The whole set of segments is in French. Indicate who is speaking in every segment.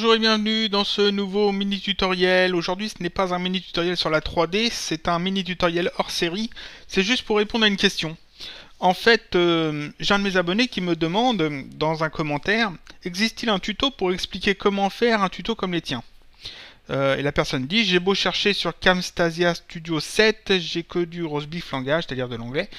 Speaker 1: Bonjour et bienvenue dans ce nouveau mini tutoriel. Aujourd'hui ce n'est pas un mini tutoriel sur la 3D, c'est un mini tutoriel hors série. C'est juste pour répondre à une question. En fait, j'ai un de mes abonnés qui me demande dans un commentaire: existe-t-il un tuto pour expliquer comment faire un tuto comme les tiens? Et la personne dit: j'ai beau chercher sur Camtasia Studio 7, j'ai que du roast beef langage, c'est-à-dire de l'anglais.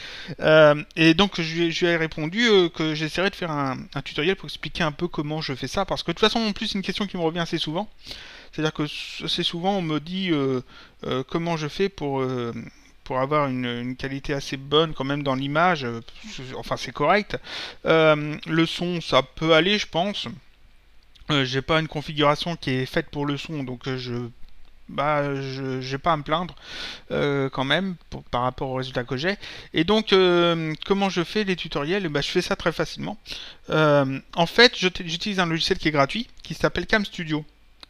Speaker 1: Et donc je lui ai répondu que j'essaierai de faire un tutoriel pour expliquer un peu comment je fais ça, parce que de toute façon en plus c'est une question qui me revient assez souvent. C'est-à-dire que assez souvent on me dit comment je fais pour avoir une qualité assez bonne quand même dans l'image. Enfin c'est correct. Le son ça peut aller je pense. J'ai pas une configuration qui est faite pour le son, donc j'ai pas à me plaindre quand même par rapport au résultat que j'ai. Et donc comment je fais les tutoriels? Je fais ça très facilement. En fait, j'utilise un logiciel qui est gratuit, qui s'appelle Cam Studio.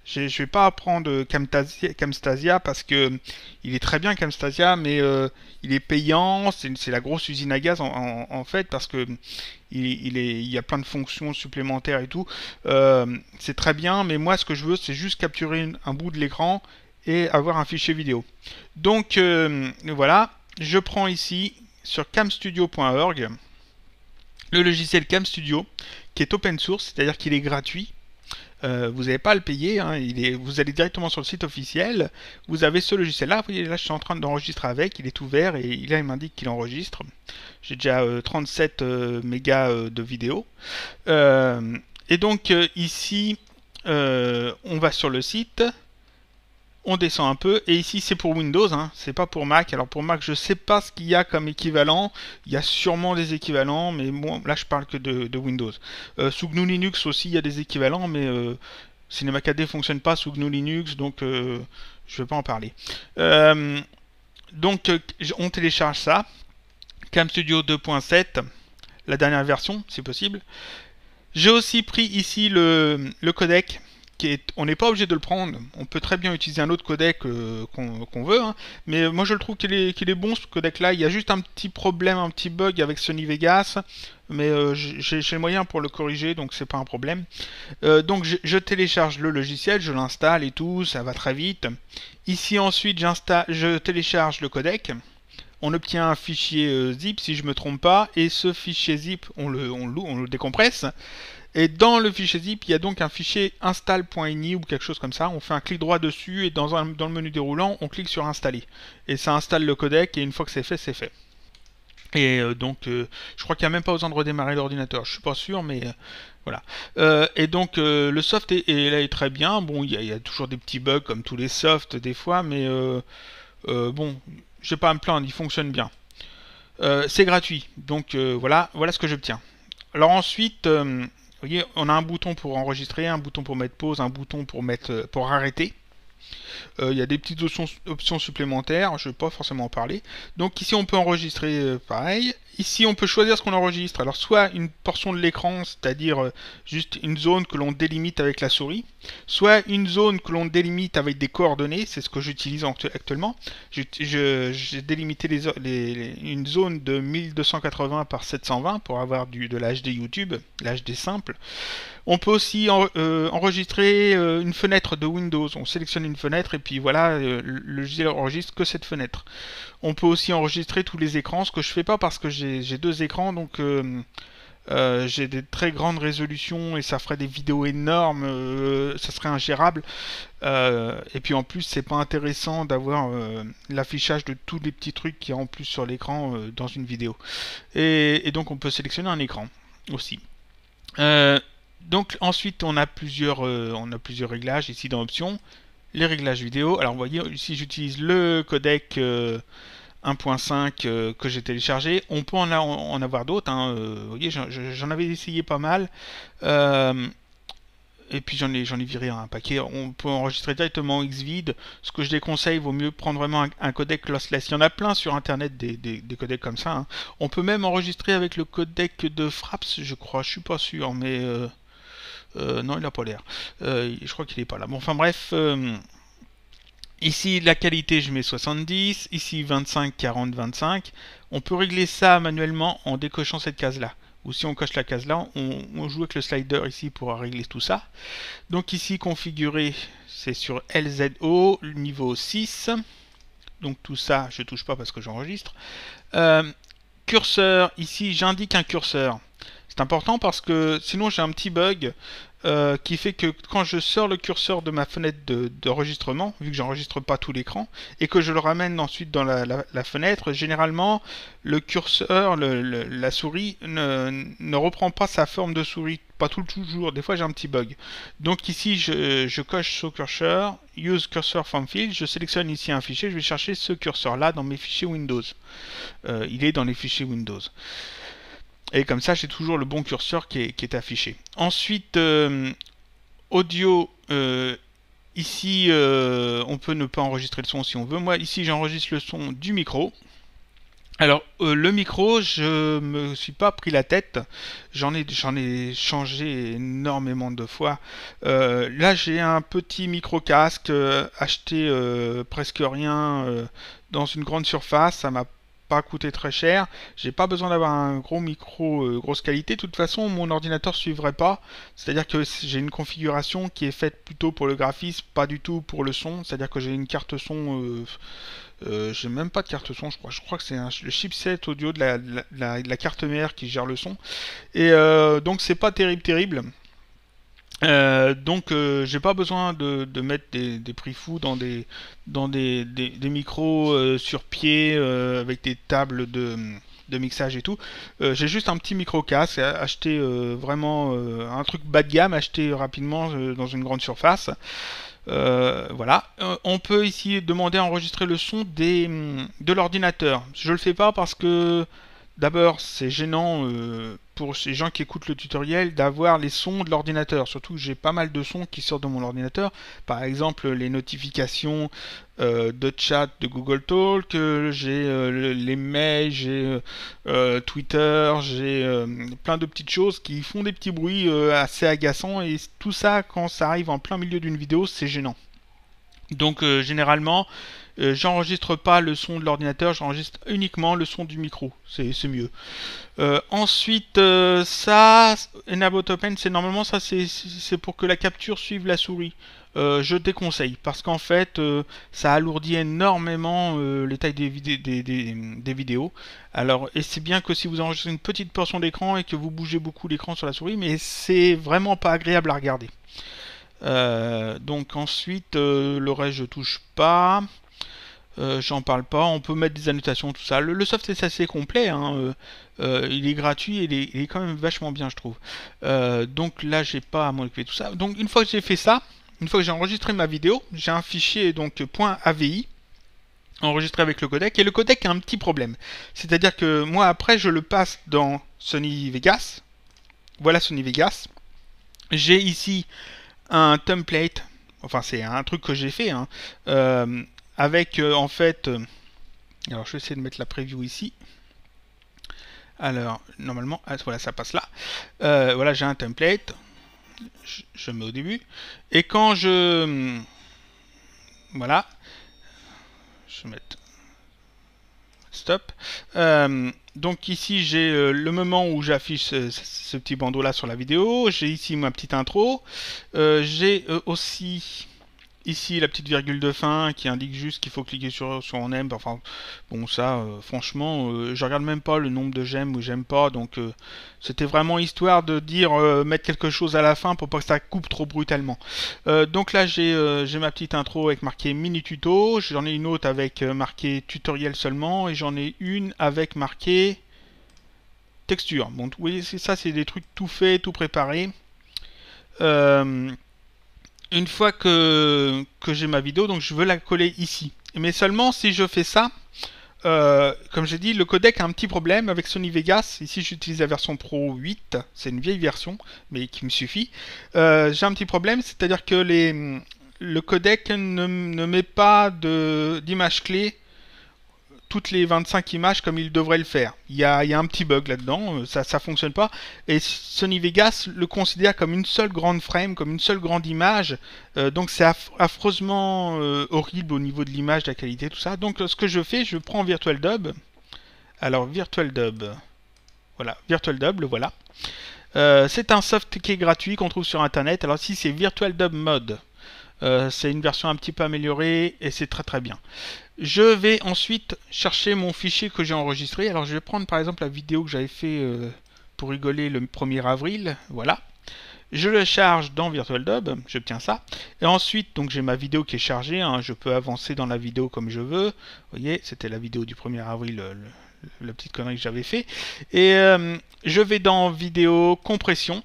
Speaker 1: Je vais pas apprendre Camtasia parce que il est très bien Camtasia, mais il est payant. C'est la grosse usine à gaz en fait, parce que il y a plein de fonctions supplémentaires et tout. C'est très bien, mais moi ce que je veux c'est juste capturer un bout de l'écran et avoir un fichier vidéo. Donc voilà, je prends ici sur camstudio.org le logiciel Camstudio qui est open source, c'est-à-dire qu'il est gratuit. Vous n'avez pas à le payer, hein, vous allez directement sur le site officiel, vous avez ce logiciel là, vous voyez là je suis en train d'enregistrer avec, il est ouvert et là il m'indique qu'il enregistre. J'ai déjà 37 mégas de vidéo. Et donc ici on va sur le site, on descend un peu, et ici c'est pour Windows, hein, c'est pas pour Mac. Alors pour Mac je sais pas ce qu'il y a comme équivalent, il y a sûrement des équivalents, mais bon là je parle que de Windows. Sous GNU Linux aussi il y a des équivalents, mais Cinema 4D fonctionne pas sous GNU Linux, donc je vais pas en parler. Donc on télécharge ça, CamStudio 2.7, la dernière version si possible. J'ai aussi pris ici le codec. On n'est pas obligé de le prendre, on peut très bien utiliser un autre codec qu'on veut, hein. Mais moi je le trouve qu'il est bon ce codec là. Il y a juste un petit problème, un petit bug avec Sony Vegas, mais j'ai le moyen pour le corriger, donc c'est pas un problème. Donc je télécharge le logiciel, je l'installe et tout, ça va très vite. Ici ensuite je télécharge le codec. On obtient un fichier zip si je me trompe pas, et ce fichier zip on le décompresse. Et dans le fichier zip, il y a donc un fichier install.ini ou quelque chose comme ça. On fait un clic droit dessus et dans le menu déroulant, on clique sur installer. Et ça installe le codec, et une fois que c'est fait, c'est fait. Et donc, je crois qu'il n'y a même pas besoin de redémarrer l'ordinateur. Je suis pas sûr, mais voilà. Et donc, le soft est très bien. Bon, il y a toujours des petits bugs comme tous les softs des fois, mais bon, j'ai pas à me plaindre, il fonctionne bien. C'est gratuit, donc voilà ce que j'obtiens. Alors ensuite, vous voyez, on a un bouton pour enregistrer, un bouton pour mettre pause, un bouton pour arrêter. Il y a des petites options supplémentaires, je ne vais pas forcément en parler. Donc ici on peut enregistrer pareil. Ici on peut choisir ce qu'on enregistre. Alors soit une portion de l'écran, c'est-à-dire juste une zone que l'on délimite avec la souris, soit une zone que l'on délimite avec des coordonnées, c'est ce que j'utilise actuellement. J'ai délimité une zone de 1280 par 720 pour avoir de l'HD YouTube, l'HD simple. On peut aussi enregistrer une fenêtre de Windows. On sélectionne une fenêtre et puis voilà, le logiciel enregistre que cette fenêtre. On peut aussi enregistrer tous les écrans, ce que je fais pas parce que j'ai deux écrans, donc j'ai des très grandes résolutions et ça ferait des vidéos énormes, ça serait ingérable. Et puis en plus, c'est pas intéressant d'avoir l'affichage de tous les petits trucs qu'il y a en plus sur l'écran dans une vidéo. Et donc on peut sélectionner un écran aussi. Donc ensuite on a plusieurs réglages ici dans options, les réglages vidéo. Alors vous voyez ici j'utilise le codec 1.5 que j'ai téléchargé. On peut en avoir d'autres, hein. Vous voyez j'en avais essayé pas mal, et puis j'en ai viré un paquet. On peut enregistrer directement en Xvid. Ce que je déconseille, vaut mieux prendre vraiment un codec lossless. Il y en a plein sur internet des codecs comme ça, hein. On peut même enregistrer avec le codec de Fraps, je crois, je suis pas sûr, mais non, il n'a pas l'air. Je crois qu'il n'est pas là. Bon, enfin bref. Ici, la qualité, je mets 70. Ici, 25, 40, 25. On peut régler ça manuellement en décochant cette case-là. ou si on coche la case là, on joue avec le slider ici pour régler tout ça. Donc ici configurer, c'est sur LZO, niveau 6. Donc tout ça, je touche pas parce que j'enregistre. Curseur, ici j'indique un curseur. C'est important parce que sinon j'ai un petit bug qui fait que quand je sors le curseur de ma fenêtre d'enregistrement, vu que j'enregistre pas tout l'écran, et que je le ramène ensuite dans la fenêtre, généralement le curseur, la souris ne reprend pas sa forme de souris, pas toujours, des fois j'ai un petit bug. Donc ici je coche ce curseur, Use Cursor from Field, je sélectionne ici un fichier, je vais chercher ce curseur là dans mes fichiers Windows. Il est dans les fichiers Windows. Et comme ça, j'ai toujours le bon curseur qui est affiché. Ensuite, audio, ici, on peut ne pas enregistrer le son si on veut. Moi, ici, j'enregistre le son du micro. Alors, le micro, je me suis pas pris la tête. J'en ai changé énormément de fois. Là, j'ai un petit micro-casque acheté presque rien dans une grande surface. Ça m'a pas coûté très cher. J'ai pas besoin d'avoir un gros micro grosse qualité. De toute façon, mon ordinateur suivrait pas. C'est-à-dire que j'ai une configuration qui est faite plutôt pour le graphisme, pas du tout pour le son. C'est-à-dire que j'ai une carte son. J'ai même pas de carte son, je crois. Je crois que c'est le chipset audio de la carte mère qui gère le son. Et donc c'est pas terrible. Donc j'ai pas besoin de mettre des prix fous dans des micros sur pied avec des tables de mixage et tout. J'ai juste un petit micro casque acheté vraiment un truc bas de gamme, acheté rapidement dans une grande surface. Voilà. On peut ici demander à enregistrer le son de l'ordinateur. Je le fais pas parce que d'abord c'est gênant pour ces gens qui écoutent le tutoriel d'avoir les sons de l'ordinateur. Surtout que j'ai pas mal de sons qui sortent de mon ordinateur. Par exemple les notifications de chat de Google Talk, j'ai les mails, j'ai Twitter, j'ai plein de petites choses qui font des petits bruits assez agaçants, et tout ça quand ça arrive en plein milieu d'une vidéo, c'est gênant. Donc généralement j'enregistre pas le son de l'ordinateur, j'enregistre uniquement le son du micro, c'est mieux. Ensuite ça, Enable Open, c'est normalement ça c'est pour que la capture suive la souris. Je déconseille parce qu'en fait ça alourdit énormément les tailles des vidéos. Alors, et c'est bien que si vous enregistrez une petite portion d'écran et que vous bougez beaucoup l'écran sur la souris, mais c'est vraiment pas agréable à regarder. Donc ensuite le reste je touche pas. J'en parle pas, on peut mettre des annotations, tout ça. Le soft est assez complet, hein. Il est gratuit et il est quand même vachement bien, je trouve. Donc là, j'ai pas à m'occuper de tout ça. Donc une fois que j'ai fait ça, une fois que j'ai enregistré ma vidéo, j'ai un fichier donc .avi enregistré avec le codec, et le codec a un petit problème. C'est-à-dire que moi après, je le passe dans Sony Vegas. Voilà Sony Vegas. J'ai ici un template, enfin c'est un truc que j'ai fait, hein, avec en fait, alors je vais essayer de mettre la preview ici. Alors normalement, voilà, ça passe là. Voilà, j'ai un template, je mets au début, et quand voilà, je vais mettre stop. Donc ici j'ai le moment où j'affiche ce petit bandeau là sur la vidéo, j'ai ici ma petite intro, j'ai aussi ici la petite virgule de fin qui indique juste qu'il faut cliquer sur on aime. Enfin bon, ça franchement je regarde même pas le nombre de j'aime ou j'aime pas, donc c'était vraiment histoire de dire mettre quelque chose à la fin pour pas que ça coupe trop brutalement. Donc là j'ai ma petite intro avec marqué mini tuto, j'en ai une autre avec marqué tutoriel seulement, et j'en ai une avec marqué texture. Bon, oui, ça c'est des trucs tout faits, tout préparés. Une fois que j'ai ma vidéo, donc je veux la coller ici. Mais seulement si je fais ça, comme j'ai dit, le codec a un petit problème avec Sony Vegas. Ici j'utilise la version Pro 8, c'est une vieille version, mais qui me suffit. J'ai un petit problème, c'est-à-dire que le codec ne met pas d'image clé toutes les 25 images comme il devrait le faire. Il y a un petit bug là-dedans, ça fonctionne pas, et Sony Vegas le considère comme une seule grande frame, comme une seule grande image, donc c'est affreusement horrible au niveau de l'image, de la qualité, tout ça. Donc ce que je fais, je prends VirtualDub. Alors VirtualDub, Voilà, VirtualDub, le voilà. C'est un soft qui est gratuit qu'on trouve sur internet. Alors ici c'est VirtualDub Mode. C'est une version un petit peu améliorée et c'est très très bien. Je vais ensuite chercher mon fichier que j'ai enregistré. Alors je vais prendre par exemple la vidéo que j'avais fait pour rigoler le 1er avril. Voilà. Je le charge dans VirtualDub, j'obtiens ça. Et ensuite, donc j'ai ma vidéo qui est chargée. Hein, je peux avancer dans la vidéo comme je veux. Vous voyez, c'était la vidéo du 1er avril, la petite connerie que j'avais fait. Et je vais dans vidéo compression.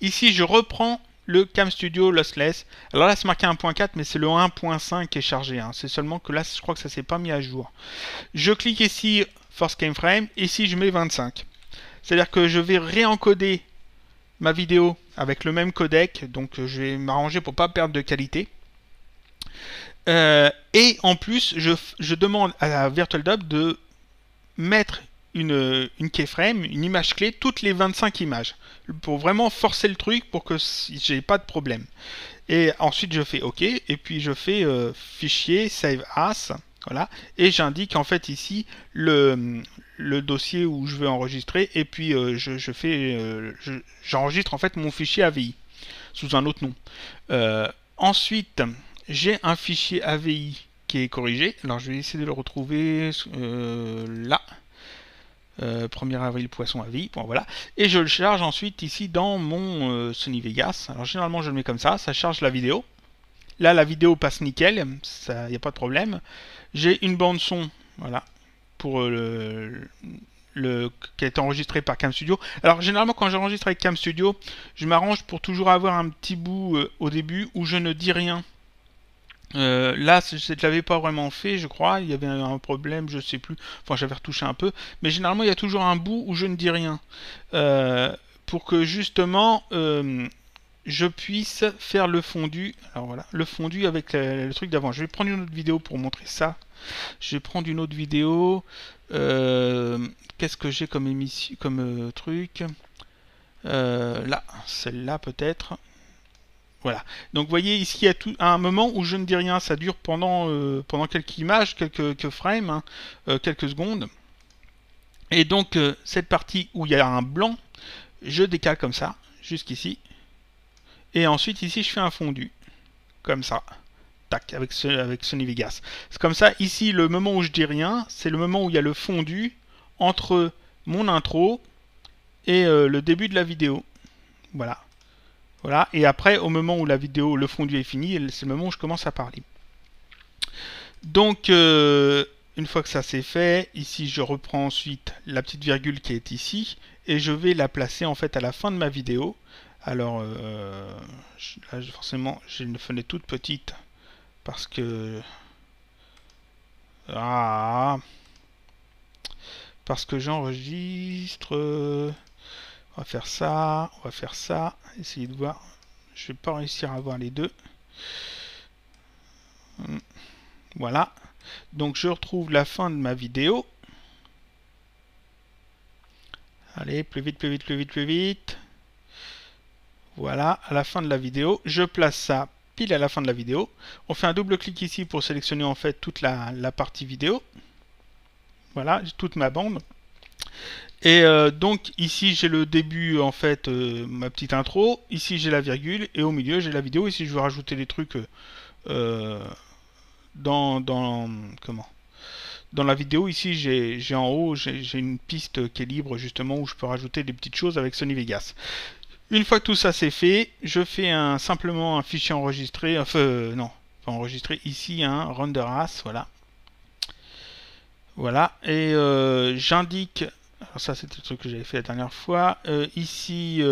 Speaker 1: Ici, je reprends le CamStudio Lossless. Alors là, c'est marqué 1.4, mais c'est le 1.5 qui est chargé. Hein. C'est seulement que là, je crois que ça s'est pas mis à jour. Je clique ici, Force Keyframe. Ici, je mets 25. C'est-à-dire que je vais réencoder ma vidéo avec le même codec, donc je vais m'arranger pour pas perdre de qualité. Et en plus, je demande à VirtualDub de mettre une keyframe, une image clé, toutes les 25 images, pour vraiment forcer le truc pour que j'ai pas de problème. Et ensuite je fais OK, et puis je fais fichier, save as, voilà, et j'indique en fait ici le dossier où je veux enregistrer, et puis j'enregistre en fait mon fichier AVI sous un autre nom. Ensuite, j'ai un fichier AVI qui est corrigé. Alors je vais essayer de le retrouver là. 1er avril poisson AVI, bon, voilà. Et je le charge ensuite ici dans mon Sony Vegas. Alors généralement je le mets comme ça charge la vidéo. Là la vidéo passe nickel, il n'y a pas de problème. J'ai une bande son, voilà, pour qui est enregistré par CamStudio. Alors généralement quand j'enregistre avec CamStudio, je m'arrange pour toujours avoir un petit bout au début où je ne dis rien. Là, je ne l'avais pas vraiment fait, je crois. Il y avait un problème, je sais plus. Enfin, j'avais retouché un peu. Mais généralement, il y a toujours un bout où je ne dis rien. Pour que justement, je puisse faire le fondu. Alors voilà, le fondu avec le truc d'avant. Je vais prendre une autre vidéo pour montrer ça. Je vais prendre une autre vidéo. Qu'est-ce que j'ai comme émission, comme truc là, celle-là peut-être. Voilà. Donc vous voyez ici, il y a un moment où je ne dis rien. Ça dure pendant quelques images, quelques frames, hein, quelques secondes. Et donc cette partie où il y a un blanc, je décale comme ça, jusqu'ici. Et ensuite ici, je fais un fondu. Comme ça. Tac, avec Sony Vegas. C'est comme ça, ici, le moment où je dis rien, c'est le moment où il y a le fondu entre mon intro et le début de la vidéo. Voilà. Voilà, et après, au moment où la vidéo, le fondu est fini, c'est le moment où je commence à parler. Donc, une fois que ça c'est fait, ici je reprends ensuite la petite virgule qui est ici, et je vais la placer en fait à la fin de ma vidéo. Alors, là forcément, j'ai une fenêtre toute petite, parce que... parce que j'enregistre... On va faire ça, essayer de voir. Je vais pas réussir à voir les deux. Voilà. Donc je retrouve la fin de ma vidéo. Allez, plus vite, plus vite, plus vite, plus vite. Voilà, à la fin de la vidéo. Je place ça pile à la fin de la vidéo. On fait un double clic ici pour sélectionner en fait toute la partie vidéo. Voilà, toute ma bande. Et donc ici j'ai le début en fait, ma petite intro, ici j'ai la virgule et au milieu j'ai la vidéo. Ici je veux rajouter des trucs dans la vidéo. Ici j'ai en haut j'ai une piste qui est libre justement où je peux rajouter des petites choses avec Sony Vegas. Une fois que tout ça c'est fait, je fais simplement un fichier enregistré, non, pas enregistré, ici un render as, voilà. Voilà, et j'indique... Alors ça c'était le truc que j'avais fait la dernière fois. Ici,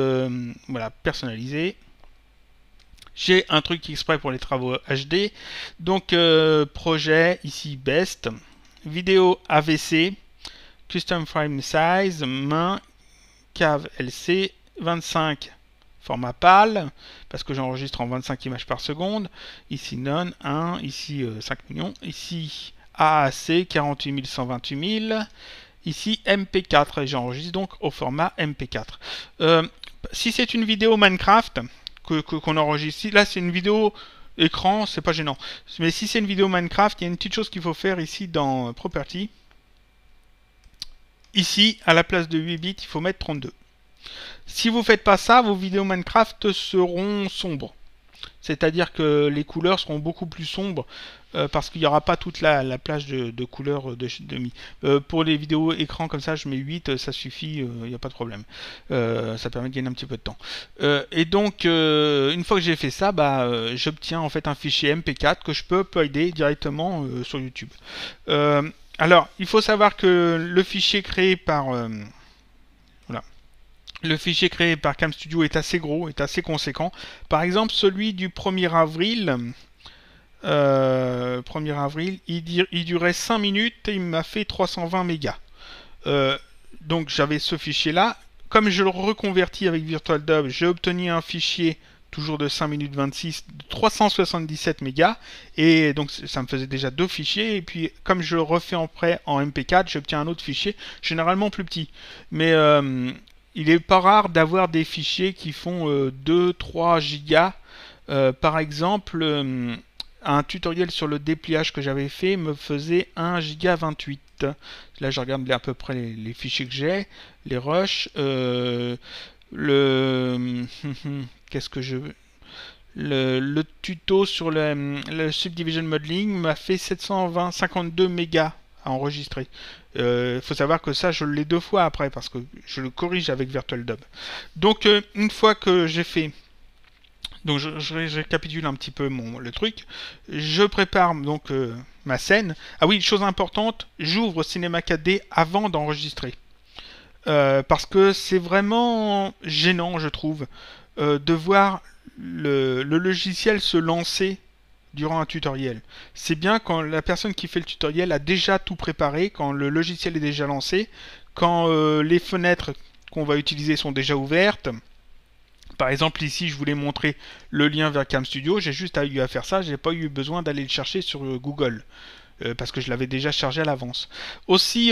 Speaker 1: voilà, personnalisé. J'ai un truc exprès pour les travaux HD. Donc projet, ici best. Vidéo AVC. Custom frame size. Main. Cave LC. 25. Format PAL. Parce que j'enregistre en 25 images par seconde. Ici non. 1. Ici 5 millions. Ici AAC. 48 128 000. Ici MP4 et j'enregistre donc au format MP4. Si c'est une vidéo Minecraft qu'on enregistre ici, là c'est une vidéo écran, c'est pas gênant. Mais si c'est une vidéo Minecraft, il y a une petite chose qu'il faut faire ici dans Property. Ici, à la place de 8 bits, il faut mettre 32. Si vous ne faites pas ça, vos vidéos Minecraft seront sombres. C'est-à-dire que les couleurs seront beaucoup plus sombres parce qu'il n'y aura pas toute la plage de couleurs de mi. Pour les vidéos écran comme ça, je mets 8, ça suffit, il n'y a pas de problème. Ça permet de gagner un petit peu de temps. Et donc, une fois que j'ai fait ça, j'obtiens en fait un fichier MP4 que je peux uploader directement sur YouTube. Alors, il faut savoir que le fichier créé par... voilà. Le fichier créé par CamStudio est assez gros, est assez conséquent. Par exemple, celui du 1er avril, il durait 5 minutes et il m'a fait 320 mégas. Donc j'avais ce fichier-là. Comme je le reconvertis avec VirtualDub, j'ai obtenu un fichier toujours de 5 minutes 26 de 377 mégas. Et donc ça me faisait déjà 2 fichiers. Et puis comme je le refais en MP4, j'obtiens un autre fichier, généralement plus petit. Mais... il est pas rare d'avoir des fichiers qui font 2-3 gigas. Par exemple, un tutoriel sur le dépliage que j'avais fait me faisait 1 giga 28. Là, je regarde à peu près les fichiers que j'ai, les rushs. Qu'est-ce que je veux? Le tuto sur le Subdivision Modeling m'a fait 752 mégas à enregistrer. Faut savoir que ça, je l'ai 2 fois après parce que je le corrige avec VirtualDub. Donc, une fois que j'ai fait, donc je récapitule un petit peu le truc. Je prépare donc ma scène. Ah oui, chose importante, j'ouvre Cinema 4D avant d'enregistrer. Parce que c'est vraiment gênant, je trouve, de voir le logiciel se lancer durant un tutoriel. C'est bien quand la personne qui fait le tutoriel a déjà tout préparé, quand le logiciel est déjà lancé, quand les fenêtres qu'on va utiliser sont déjà ouvertes. Par exemple, ici, je voulais montrer le lien vers CamStudio. J'ai juste eu à faire ça. J'ai pas eu besoin d'aller le chercher sur Google parce que je l'avais déjà chargé à l'avance. Aussi,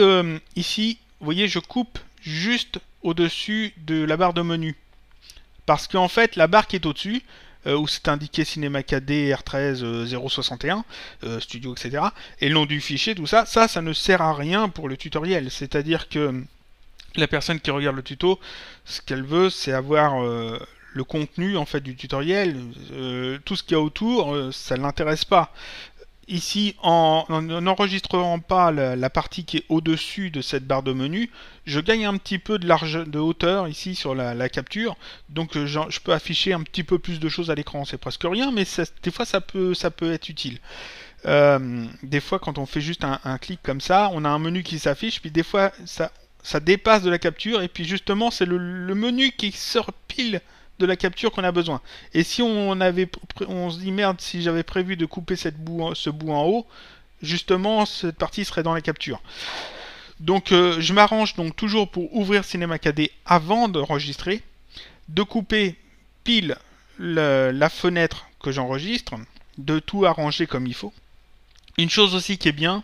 Speaker 1: ici, vous voyez, je coupe juste au-dessus de la barre de menu. Parce qu'en fait, la barre qui est au-dessus, où c'est indiqué Cinema 4D R13 061 Studio, etc. et le nom du fichier, tout ça, ça ne sert à rien pour le tutoriel. C'est-à-dire que la personne qui regarde le tuto, ce qu'elle veut, c'est avoir le contenu en fait du tutoriel. Tout ce qu'il y a autour, ça ne l'intéresse pas. Ici, en n'enregistrant pas la partie qui est au-dessus de cette barre de menu, je gagne un petit peu de hauteur ici sur la capture. Donc je peux afficher un petit peu plus de choses à l'écran. C'est presque rien, mais des fois ça peut être utile. Des fois, quand on fait juste un clic comme ça, on a un menu qui s'affiche, puis des fois ça dépasse de la capture, et puis justement c'est le menu qui sort pile de la capture qu'on a besoin. Et si on se dit merde, si j'avais prévu de couper ce bout en haut, justement cette partie serait dans la capture. Donc je m'arrange donc toujours pour ouvrir Cinema 4D avant d'enregistrer, de couper pile la fenêtre que j'enregistre, de tout arranger comme il faut. Une chose aussi qui est bien,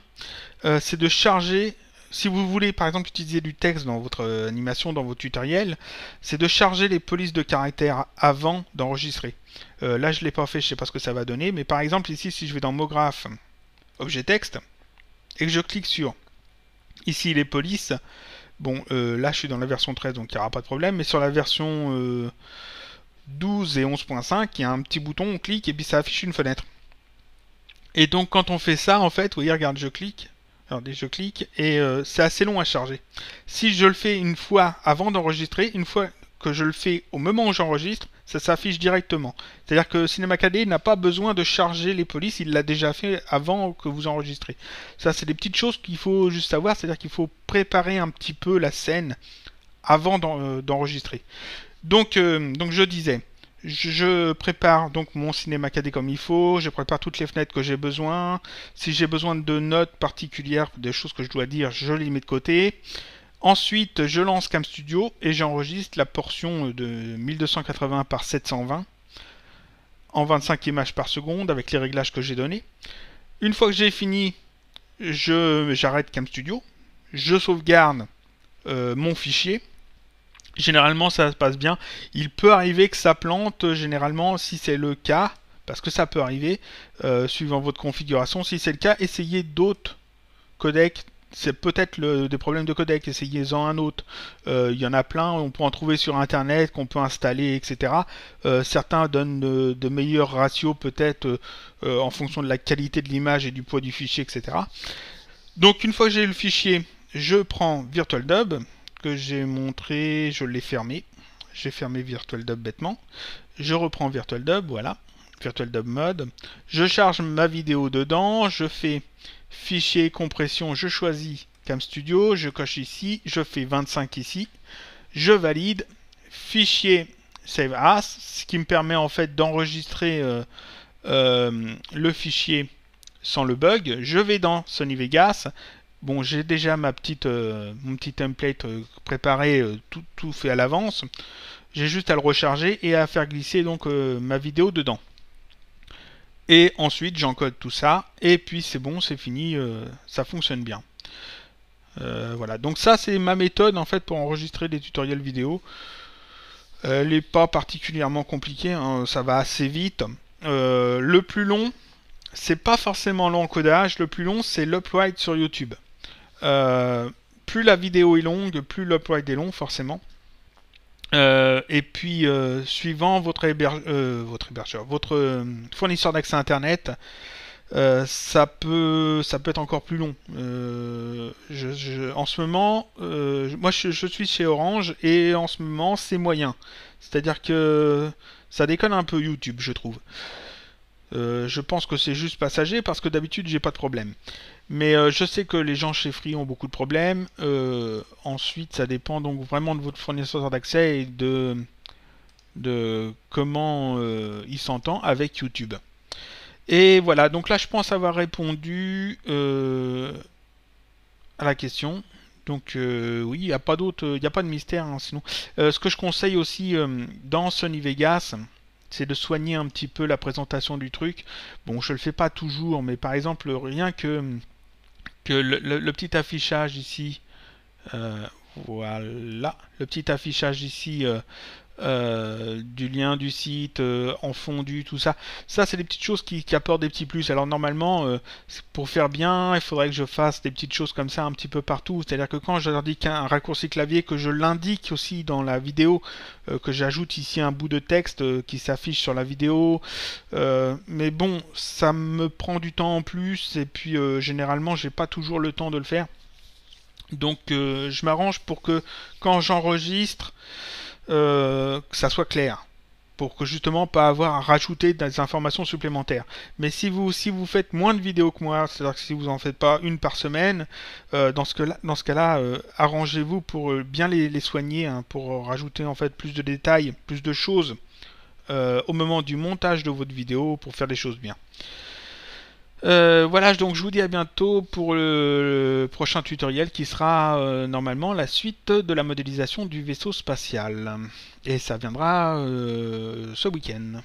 Speaker 1: c'est de charger. Si vous voulez par exemple utiliser du texte dans votre animation, dans votre tutoriel, c'est de charger les polices de caractères avant d'enregistrer. Là je ne l'ai pas fait, je ne sais pas ce que ça va donner, mais par exemple ici si je vais dans MoGraph, objet texte, et que je clique sur ici les polices, bon là je suis dans la version 13 donc il n'y aura pas de problème, mais sur la version 12 et 11.5, il y a un petit bouton, on clique et puis ça affiche une fenêtre. Et donc quand on fait ça, en fait, vous voyez, regarde, je clique. Regardez, je clique et c'est assez long à charger. Si je le fais une fois avant d'enregistrer, une fois que je le fais au moment où j'enregistre, ça s'affiche directement. C'est-à-dire que Cinema 4D n'a pas besoin de charger les polices, il l'a déjà fait avant que vous enregistrez. Ça, c'est des petites choses qu'il faut juste savoir, c'est-à-dire qu'il faut préparer un petit peu la scène avant d'enregistrer. Donc je disais, je prépare donc mon Cinema 4D comme il faut, je prépare toutes les fenêtres que j'ai besoin. Si j'ai besoin de notes particulières, des choses que je dois dire, je les mets de côté. Ensuite, je lance CamStudio et j'enregistre la portion de 1280 par 720 en 25 images par seconde avec les réglages que j'ai donnés. Une fois que j'ai fini, j'arrête CamStudio, je sauvegarde mon fichier. Généralement ça se passe bien. Il peut arriver que ça plante, généralement si c'est le cas, parce que ça peut arriver, suivant votre configuration. Si c'est le cas, essayez d'autres codecs c'est peut-être des problèmes de codec, essayez-en un autre. Il y en a plein, on peut en trouver sur internet, qu'on peut installer, etc. Certains donnent de meilleurs ratios peut-être en fonction de la qualité de l'image et du poids du fichier, etc. Donc une fois que j'ai le fichier, je prends VirtualDub, que j'ai montré, je l'ai fermé. J'ai fermé VirtualDub bêtement. Je reprends VirtualDub, voilà. VirtualDub Mode. Je charge ma vidéo dedans, je fais fichier compression, je choisis CamStudio, je coche ici, je fais 25 ici, je valide, fichier Save As, ce qui me permet en fait d'enregistrer le fichier sans le bug. Je vais dans Sony Vegas. Bon, j'ai déjà mon petit template préparé, tout fait à l'avance. J'ai juste à le recharger et à faire glisser donc ma vidéo dedans. Et ensuite, j'encode tout ça. Et puis, c'est bon, c'est fini. Ça fonctionne bien. Voilà. Donc ça, c'est ma méthode en fait pour enregistrer des tutoriels vidéo. Elle n'est pas particulièrement compliquée. Hein, ça va assez vite. Le plus long, c'est pas forcément l'encodage. Le plus long, c'est l'upload sur YouTube. Plus la vidéo est longue, plus l'upload est long, forcément. Et puis, suivant votre hébergeur, votre fournisseur d'accès Internet, ça peut être encore plus long. En ce moment, moi je suis chez Orange et en ce moment c'est moyen. C'est-à-dire que ça déconne un peu YouTube, je trouve. Je pense que c'est juste passager parce que d'habitude j'ai pas de problème. Mais je sais que les gens chez Free ont beaucoup de problèmes. Ensuite, ça dépend donc vraiment de votre fournisseur d'accès et de comment il s'entend avec YouTube. Et voilà, donc là je pense avoir répondu à la question. Donc oui, il n'y a pas d'autre, il n'y a pas de mystère hein, sinon. Ce que je conseille aussi dans Sony Vegas, c'est de soigner un petit peu la présentation du truc. Bon, je le fais pas toujours, mais par exemple, rien que le petit affichage ici, voilà, le petit affichage ici du lien du site en fondu, tout ça. Ça, c'est des petites choses qui apportent des petits plus. Alors normalement, pour faire bien, il faudrait que je fasse des petites choses comme ça un petit peu partout. C'est-à-dire que quand j'indique un raccourci clavier, que je l'indique aussi dans la vidéo, que j'ajoute ici un bout de texte qui s'affiche sur la vidéo. Mais bon, ça me prend du temps en plus et puis généralement, j'ai pas toujours le temps de le faire. Donc je m'arrange pour que quand j'enregistre, que ça soit clair, pour que justement pas avoir à rajouter des informations supplémentaires. Mais si vous faites moins de vidéos que moi, c'est-à-dire que si vous en faites pas une par semaine, dans ce cas-là, arrangez-vous pour bien les soigner, hein, pour rajouter en fait plus de détails, plus de choses au moment du montage de votre vidéo pour faire les choses bien. Voilà, donc je vous dis à bientôt pour le prochain tutoriel qui sera normalement la suite de la modélisation du vaisseau spatial. Et ça viendra ce week-end.